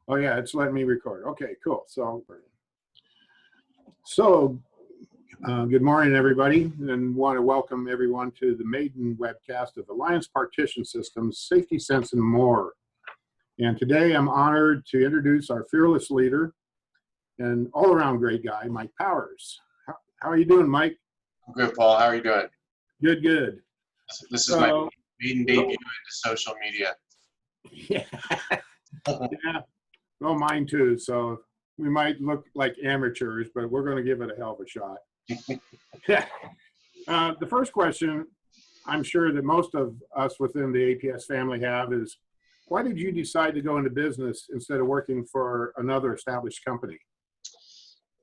Oh yeah, it's letting me record. Okay, cool. So good morning, everybody, and want to welcome everyone to the maiden webcast of Alliance Partition Systems, Safety Sense, and More. And today I'm honored to introduce our fearless leader and all-around great guy, Mike Powers. How are you doing, Mike? I'm good, Paul. How are you doing? Good, good. This is my maiden debut into social media. Yeah. Yeah. Well, mine too. So we might look like amateurs, but we're going to give it a hell of a shot. The first question I'm sure that most of us within the APS family have is, why did you decide to go into business instead of working for another established company?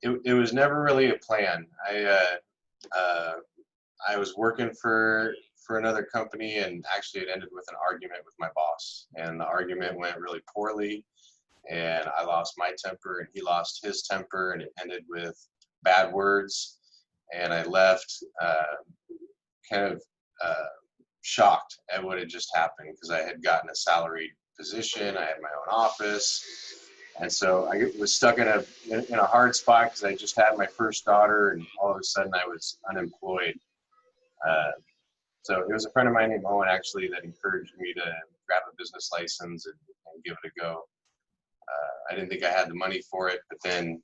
It was never really a plan. I was working for another company, and actually it ended with an argument with my boss, and the argument went really poorly, and I lost my temper and he lost his temper, and it ended with bad words, and I left kind of shocked at what had just happened, because I had gotten a salaried position, I had my own office, and so I was stuck in a hard spot because I just had my first daughter, and all of a sudden I was unemployed. So it was a friend of mine named Owen, actually, that encouraged me to grab a business license and give it a go. I didn't think I had the money for it, but then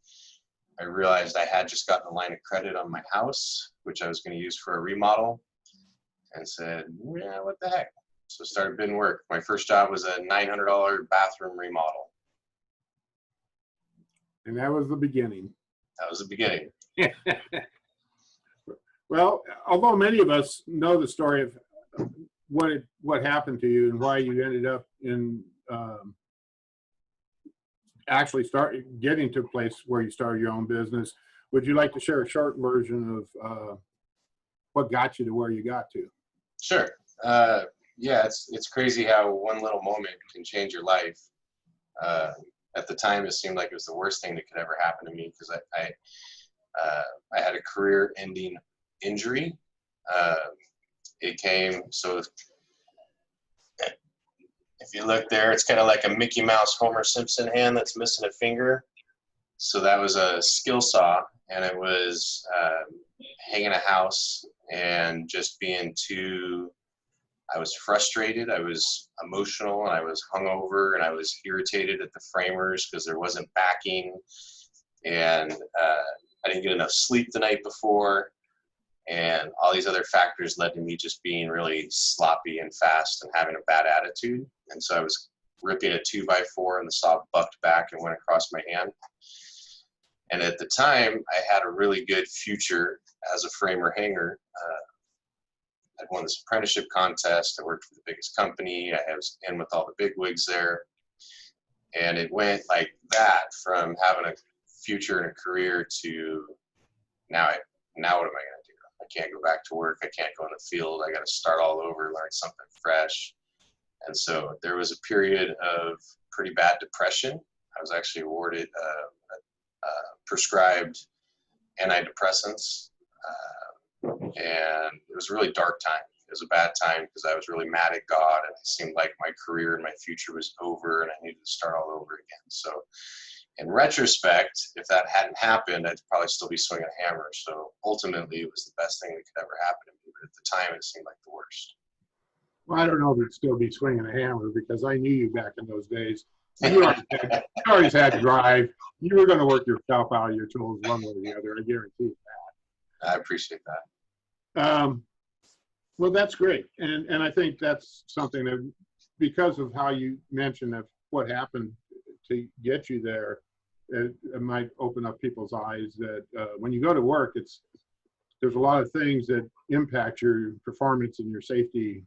I realized I had just gotten a line of credit on my house, which I was going to use for a remodel, and said, yeah, what the heck? So I started bidding work. My first job was a $900 bathroom remodel. And that was the beginning. That was the beginning. Well, although many of us know the story of what happened to you and why you ended up in actually getting to a place where you started your own business, would you like to share a short version of what got you to where you got to? Sure. Yeah, it's crazy how one little moment can change your life. At the time, it seemed like it was the worst thing that could ever happen to me, because I had a career-ending injury. It came, so if you look there, it's kind of like a Mickey Mouse Homer Simpson hand that's missing a finger. So that was a skill saw, and it was hanging a house and just being I was frustrated, I was emotional, and I was hungover, and I was irritated at the framers because there wasn't backing, and I didn't get enough sleep the night before, and all these other factors led to me just being really sloppy and fast and having a bad attitude. And so I was ripping a 2x4, and the saw bucked back and went across my hand. And at the time, I had a really good future as a framer hanger. I'd won this apprenticeship contest. I worked for the biggest company. I was in with all the big wigs there. And it went like that, from having a future and a career to now what am I going to do? I can't go back to work. I can't go in the field. I got to start all over, learn something fresh. And so there was a period of pretty bad depression. I was actually awarded prescribed antidepressants. And it was a really dark time. It was a bad time because I was really mad at God, and it seemed like my career and my future was over, and I needed to start all over again. So in retrospect, if that hadn't happened, I'd probably still be swinging a hammer. So ultimately, it was the best thing that could ever happen to me. But at the time, it seemed like the worst. Well, I don't know if you'd still be swinging a hammer, because I knew you back in those days. You always had drive. You were going to work yourself out of your tools one way or the other. I guarantee you that. I appreciate that. Well, that's great. And I think that's something that, because of how you mentioned of what happened to get you there, it might open up people's eyes that when you go to work, there's a lot of things that impact your performance and your safety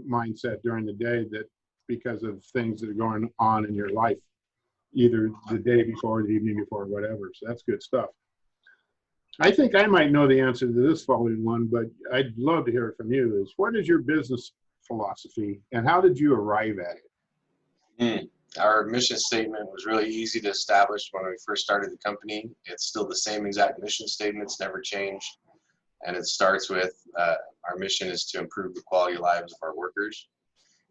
mindset during the day, that because of things that are going on in your life, either the day before, the evening before, whatever. So that's good stuff. I think I might know the answer to this following one, but I'd love to hear it from you. Is what is your business philosophy, and how did you arrive at it? Our mission statement was really easy to establish when we first started the company. It's still the same exact mission statement. It's never changed. And it starts with our mission is to improve the quality of lives of our workers.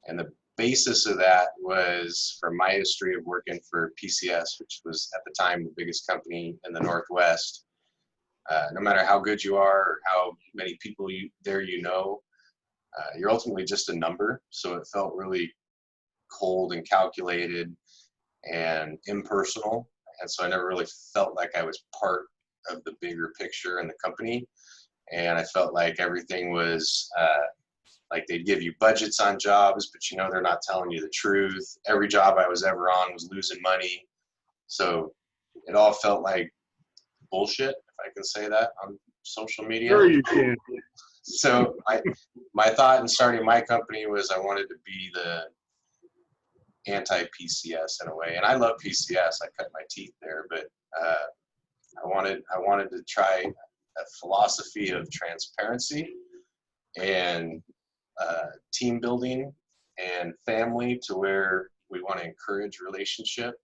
And the basis of that was from my history of working for PCS, which was at the time the biggest company in the Northwest. No matter how good you are or how many people you know, you're ultimately just a number. So it felt really cold and calculated and impersonal. And so I never really felt like I was part of the bigger picture in the company. And I felt like everything was like they'd give you budgets on jobs, but you know they're not telling you the truth. Every job I was ever on was losing money. So it all felt like bullshit, if I can say that on social media. Sure you can. So my thought in starting my company was I wanted to be the anti-PCS in a way. And I love PCS. I cut my teeth there, but I wanted to try a philosophy of transparency and team building and family, to where we want to encourage relationship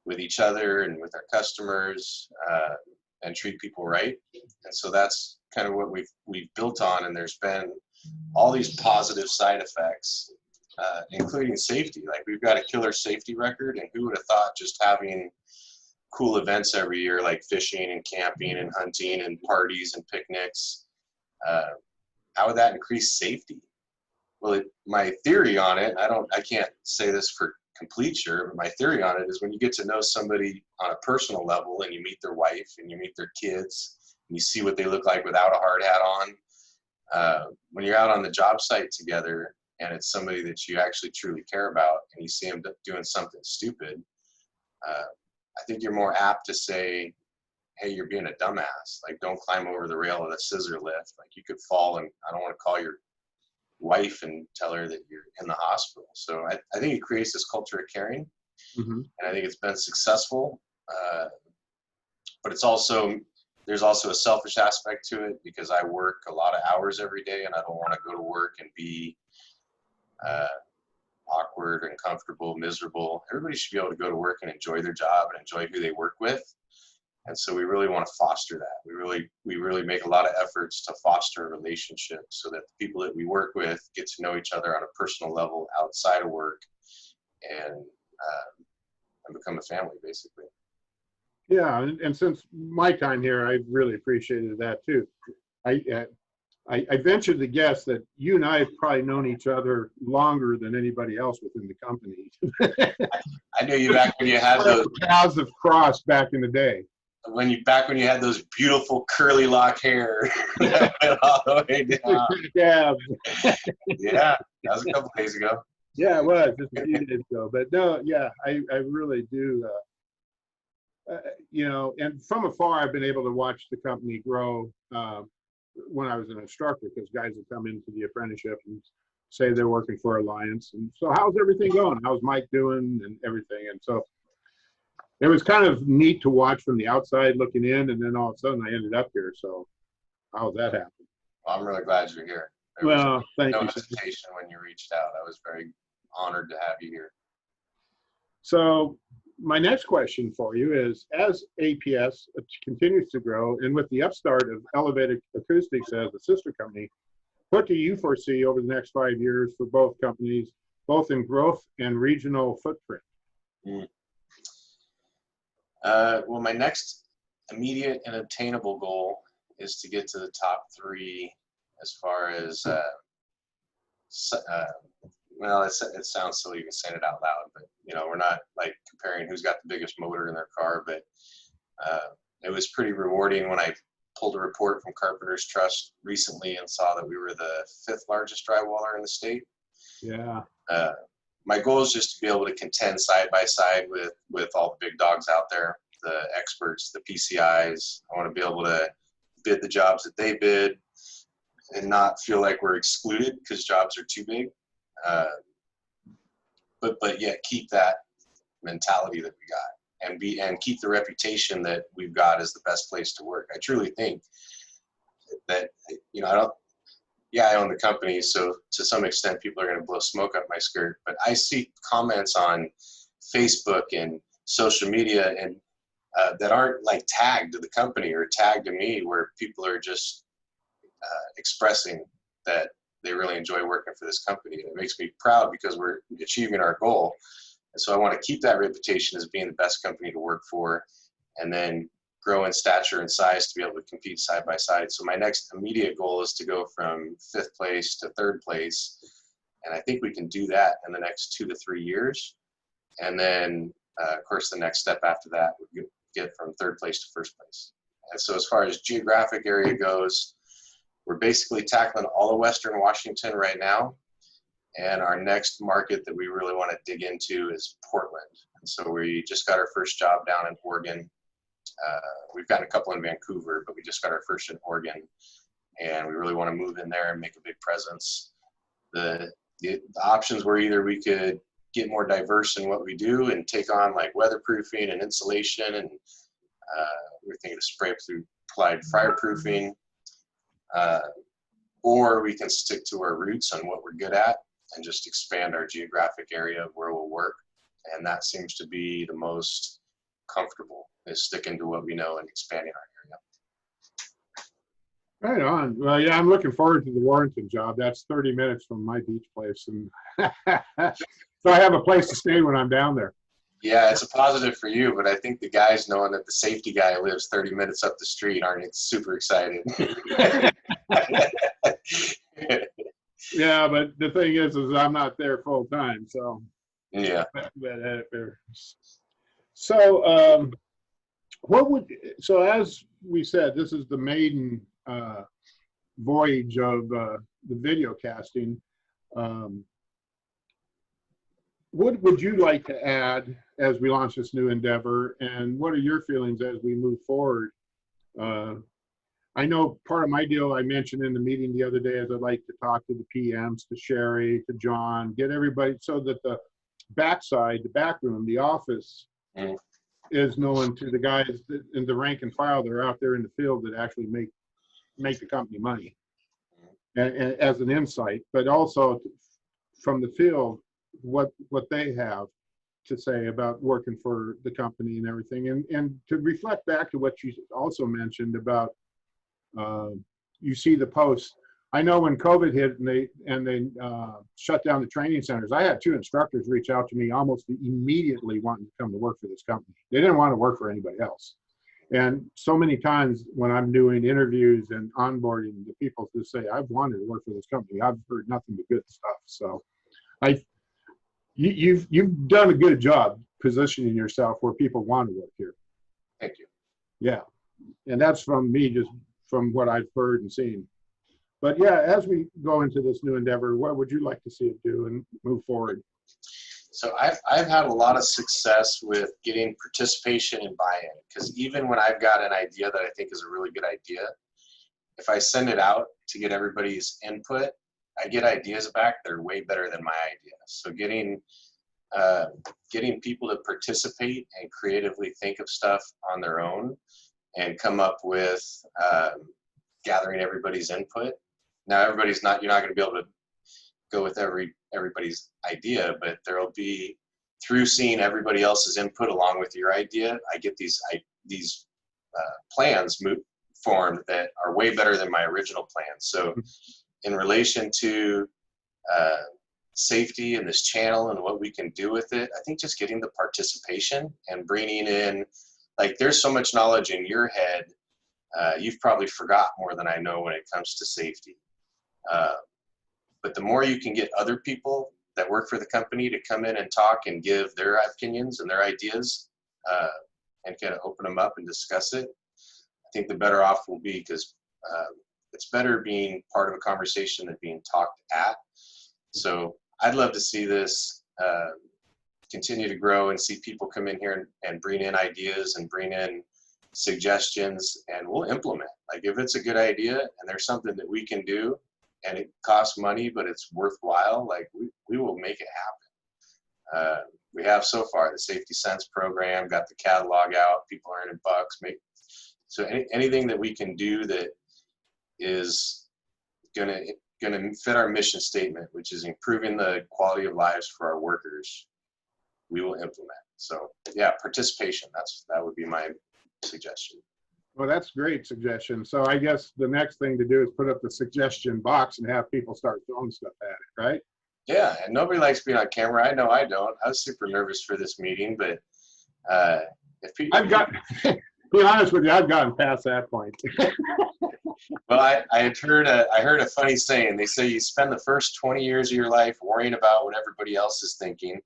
with each other and with our customers, and treat people right. And so that's kind of what we've built on. And there's been all these positive side effects, including safety. Like, we've got a killer safety record, and who would have thought just having cool events every year like fishing and camping and hunting and parties and picnics, how would that increase safety? Well, my theory on it, I can't say this for complete sure, but my theory on it is when you get to know somebody on a personal level and you meet their wife and you meet their kids and you see what they look like without a hard hat on, when you're out on the job site together and it's somebody that you actually truly care about and you see them doing something stupid, I think you're more apt to say, hey, you're being a dumbass. Like, don't climb over the rail of the scissor lift. Like, you could fall, and I don't want to call your wife and tell her that you're in the hospital. So I think it creates this culture of caring. And I think it's been successful. But there's also a selfish aspect to it, because I work a lot of hours every day and I don't want to go to work and be awkward, uncomfortable, miserable. Everybody should be able to go to work and enjoy their job and enjoy who they work with. And so we really want to foster that. We really make a lot of efforts to foster a relationship so that the people that we work with get to know each other on a personal level outside of work, and become a family, basically. Yeah, and since my time here, I really appreciated that too. I ventured to guess that you and I have probably known each other longer than anybody else within the company. I knew you back when you had those paths have crossed back in the day. When you had those beautiful curly lock hair that went all the way down. Yeah. Yeah, that was a couple days ago. Yeah, it was just a few days ago. But no, yeah, I really do. You know, and from afar, I've been able to watch the company grow. When I was an instructor, because guys would come into the apprenticeship and say they're working for Alliance, and so how's everything going? How's Mike doing and everything? And so it was kind of neat to watch from the outside looking in, and then all of a sudden I ended up here. So how's that happen? Well, I'm really glad you're here. Well, thank you. No hesitation when you reached out. I was very honored to have you here. So my next question for you is, as APS continues to grow, and with the upstart of Elevated Acoustics as a sister company, what do you foresee over the next 5 years for both companies, both in growth and regional footprint? Well, my next immediate and obtainable goal is to get to the top 3 as far as, well, it sounds silly even saying it out loud, but, you know, we're not like comparing who's got the biggest motor in their car, but it was pretty rewarding when I pulled a report from Carpenters Trust recently and saw that we were the 5th largest drywaller in the state. Yeah. My goal is just to be able to contend side by side with all the big dogs out there, the experts, the PCIs. I want to be able to bid the jobs that they bid and not feel like we're excluded because jobs are too big. But yet keep that mentality that we got and keep the reputation that we've got as the best place to work. I truly think that, you know, I own the company, so to some extent people are going to blow smoke up my skirt, but I see comments on Facebook and social media and that aren't like tagged to the company or tagged to me, where people are just expressing that they really enjoy working for this company. And it makes me proud because we're achieving our goal. And so I want to keep that reputation as being the best company to work for, and then grow in stature and size to be able to compete side by side. So my next immediate goal is to go from 5th place to 3rd place. And I think we can do that in the next 2 to 3 years. And then, of course, the next step after that would get from 3rd place to 1st place. And so as far as geographic area goes, we're basically tackling all of Western Washington right now. And our next market that we really want to dig into is Portland. And so we just got our first job down in Oregon. We've gotten a couple in Vancouver, but we just got our first in Oregon. And we really want to move in there and make a big presence. The options were either we could get more diverse in what we do and take on like weatherproofing and insulation, and we're thinking of spray through applied fireproofing, or we can stick to our roots on what we're good at and just expand our geographic area of where we'll work. And that seems to be the most comfortable, is sticking to what we know and expanding our area. Right on. Well, yeah, I'm looking forward to the Warrenton job. That's 30 minutes from my beach place, and so I have a place to stay when I'm down there. Yeah, it's a positive for you, but I think the guys knowing that the safety guy lives 30 minutes up the street aren't super excited. Yeah, but the thing is I'm not there full time, so yeah. So so as we said, this is the maiden voyage of the video casting. What would you like to add as we launch this new endeavor, and what are your feelings as we move forward? I know part of my deal I mentioned in the meeting the other day is I'd like to talk to the PMs, to Sherry, to John, get everybody so that the backside, the back room, the office is known to the guys in the rank and file that are out there in the field that actually make the company money, and as an insight, but also from the field, what they have to say about working for the company and everything, and to reflect back to what you also mentioned about you see the posts. I know when COVID hit and they shut down the training centers, I had 2 instructors reach out to me almost immediately wanting to come to work for this company. They didn't want to work for anybody else. And so many times when I'm doing interviews and onboarding, the people just say, I've wanted to work for this company. I've heard nothing but good stuff. So you've done a good job positioning yourself where people want to work here. Thank you. Yeah. And that's from me, just from what I've heard and seen. But yeah, as we go into this new endeavor, what would you like to see it do and move forward? So I've had a lot of success with getting participation and buy-in, because even when I've got an idea that I think is a really good idea, if I send it out to get everybody's input, I get ideas back that are way better than my idea. So getting people to participate and creatively think of stuff on their own and come up with gathering everybody's input. Now you're not going to be able to go with everybody's idea, but there'll be, through seeing everybody else's input along with your idea, I get these plans formed that are way better than my original plans. So in relation to safety and this channel and what we can do with it, I think just getting the participation and bringing in, like, there's so much knowledge in your head, you've probably forgot more than I know when it comes to safety. But the more you can get other people that work for the company to come in and talk and give their opinions and their ideas and kind of open them up and discuss it, I think the better off we'll be, because it's better being part of a conversation than being talked at. So I'd love to see this continue to grow and see people come in here and bring in ideas and bring in suggestions, and we'll implement. Like, if it's a good idea and there's something that we can do and it costs money but it's worthwhile, like, we will make it happen. We have so far the Safety Sense program, got the catalog out, people earning bucks. So anything that we can do that is gonna fit our mission statement, which is improving the quality of lives for our workers, we will implement. So yeah, participation, that would be my suggestion. Well, that's a great suggestion. So I guess the next thing to do is put up the suggestion box and have people start throwing stuff at it, right? Yeah, and nobody likes being on camera. I know I don't. I was super nervous for this meeting, but if people, I've got, be honest with you, I've gotten past that point. well, I heard a funny saying. They say you spend the first 20 years of your life worrying about what everybody else is thinking.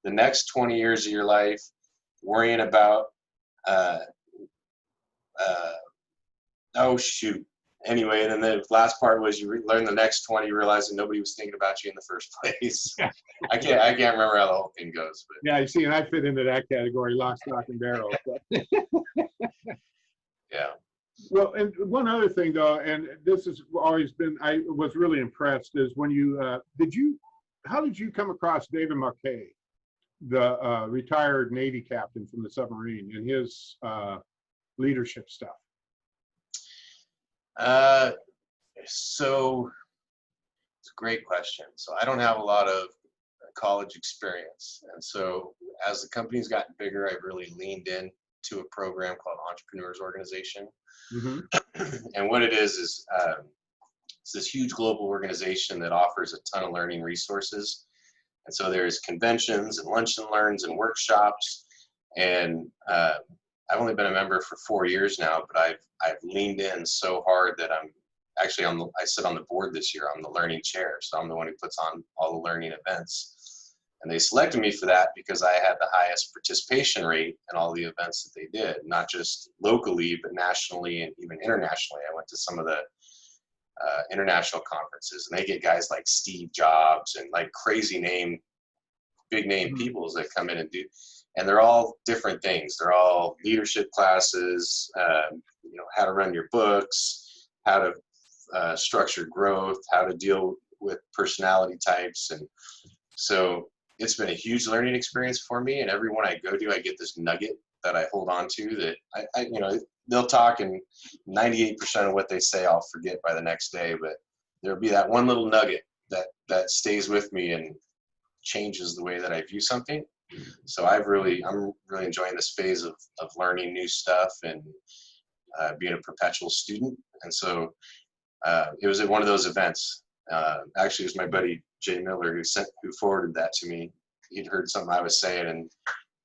The next 20 years of your life worrying about oh shoot. Anyway, and then the last part was you learn the next 20, realizing nobody was thinking about you in the first place. I can't remember how the whole thing goes, but Yeah, you see, and I fit into that category, lock, stock, and barrel. But. yeah. Well, and one other thing though, and this has always been, I was really impressed, is when you, how did you come across David Marquet, the retired Navy captain from the submarine, and his leadership stuff? So it's a great question. So I don't have a lot of college experience. And so as the company's gotten bigger, I've really leaned in to a program called Entrepreneurs Organization. Mm-hmm. And what it is it's this huge global organization that offers a ton of learning resources. And so there's conventions and lunch and learns and workshops. And I've only been a member for 4 years now, but I've leaned in so hard that I'm actually I sit on the board this year. I'm the learning chair, so I'm the one who puts on all the learning events. And they selected me for that because I had the highest participation rate in all the events that they did, not just locally, but nationally and even internationally. I went to some of the international conferences, and they get guys like Steve Jobs and like crazy big name peoples that come in and do. And they're all different things. They're all leadership classes, how to run your books, how to structure growth, how to deal with personality types. And so it's been a huge learning experience for me. And every one I go to, I get this nugget that I hold on to that I they'll talk, and 98% of what they say I'll forget by the next day. But there'll be that one little nugget that stays with me and changes the way that I view something. So I'm really enjoying this phase of learning new stuff and being a perpetual student. And so it was at one of those events. Actually, it was my buddy Jay Miller who forwarded that to me. He'd heard something I was saying and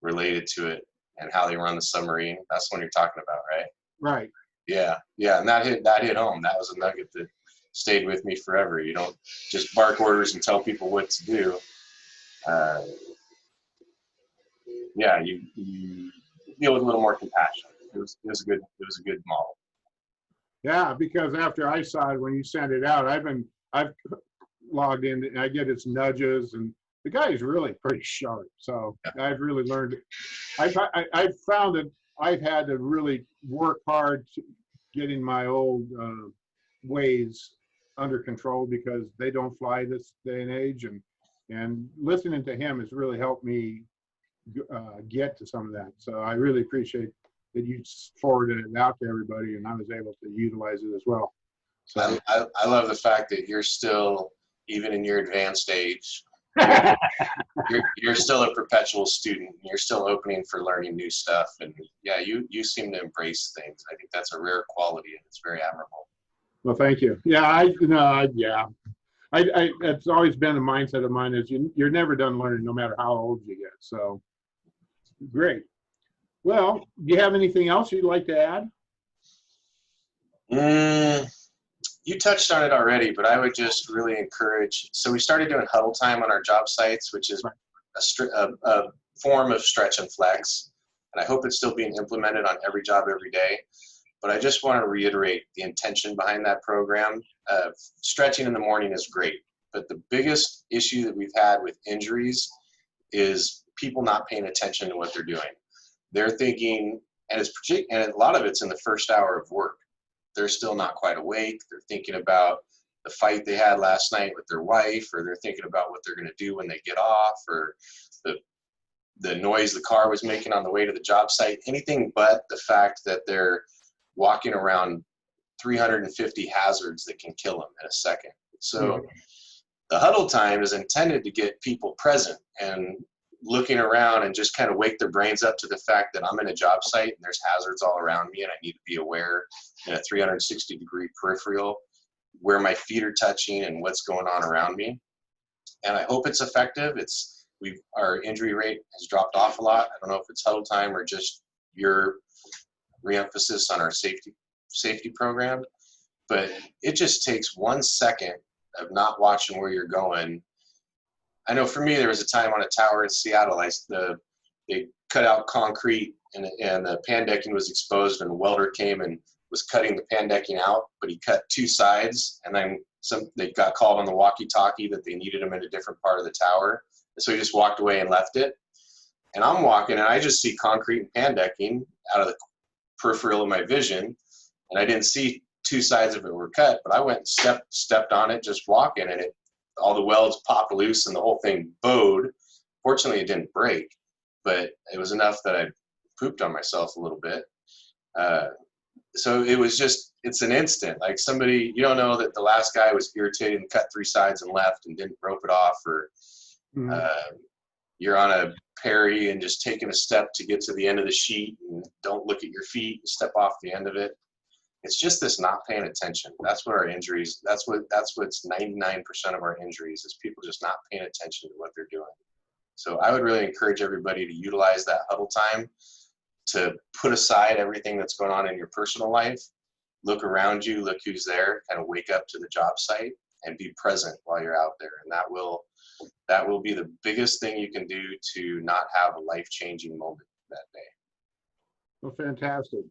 related to it and how they run the submarine. That's the one you're talking about, right? Right. Yeah, and that hit home. That was a nugget that stayed with me forever. You don't just bark orders and tell people what to do. You deal with a little more compassion. It was a good model. Yeah, because after I saw it, when you sent it out, I've logged in and I get its nudges, and the guy is really pretty sharp. So yeah. I've really learned. I've found that I've had to really work hard to getting my old ways under control, because they don't fly this day and age, and listening to him has really helped me get to some of that. So I really appreciate that you forwarded it out to everybody, and I was able to utilize it as well. So I love the fact that you're still, even in your advanced age, you're still a perpetual student. You're still opening for learning new stuff, and yeah, you seem to embrace things. I think that's a rare quality, and it's very admirable. Well, thank you. Yeah, it's always been a mindset of mine, is you're never done learning, no matter how old you get. So great. Well, do you have anything else you'd like to add? You touched on it already, but I would just really encourage. So we started doing huddle time on our job sites, which is a form of stretch and flex. And I hope it's still being implemented on every job every day. But I just want to reiterate the intention behind that program. Stretching in the morning is great, but the biggest issue that we've had with injuries is people not paying attention to what they're doing. They're thinking, and a lot of it's in the first hour of work. They're still not quite awake. They're thinking about the fight they had last night with their wife, or they're thinking about what they're going to do when they get off, or the noise the car was making on the way to the job site. Anything but the fact that they're walking around 350 hazards that can kill them in a second. So the huddle time is intended to get people present. And looking around and just kind of wake their brains up to the fact that I'm in a job site and there's hazards all around me, and I need to be aware in a 360-degree peripheral where my feet are touching and what's going on around me. And I hope it's effective. Our injury rate has dropped off a lot. I don't know if it's huddle time or just your reemphasis on our safety program, but it just takes 1 second of not watching where you're going. I know for me, there was a time on a tower in Seattle, they cut out concrete and the pan decking was exposed, and a welder came and was cutting the pan decking out, but he cut 2 sides, and then they got called on the walkie-talkie that they needed him in a different part of the tower. And so he just walked away and left it. And I'm walking, and I just see concrete and pan decking out of the peripheral of my vision, and I didn't see 2 sides of it were cut, but I went and stepped on it just walking, and all the welds popped loose and the whole thing bowed. Fortunately, it didn't break, but it was enough that I pooped on myself a little bit. So it's an instant. Like somebody, you don't know that the last guy was irritated and cut 3 sides and left and didn't rope it off, or you're on a parry and just taking a step to get to the end of the sheet and don't look at your feet and step off the end of it. It's just this not paying attention. That's what our injuries, that's what's 99% of our injuries, is people just not paying attention to what they're doing. So I would really encourage everybody to utilize that huddle time to put aside everything that's going on in your personal life, look around you, look who's there, kind of wake up to the job site and be present while you're out there. And that will be the biggest thing you can do to not have a life-changing moment that day. Well, fantastic.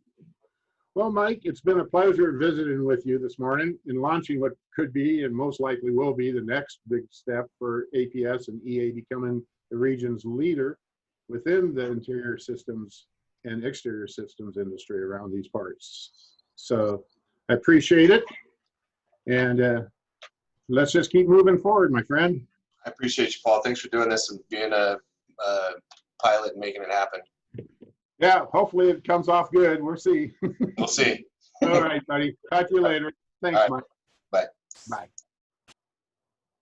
Well, Mike, it's been a pleasure visiting with you this morning and launching what could be and most likely will be the next big step for APS and EA becoming the region's leader within the interior systems and exterior systems industry around these parts. So I appreciate it. And let's just keep moving forward, my friend. I appreciate you, Paul. Thanks for doing this and being a pilot and making it happen. Yeah, hopefully it comes off good. We'll see. We'll see. All right, buddy. Talk to you later. Thanks, right. Mike. Bye. Bye.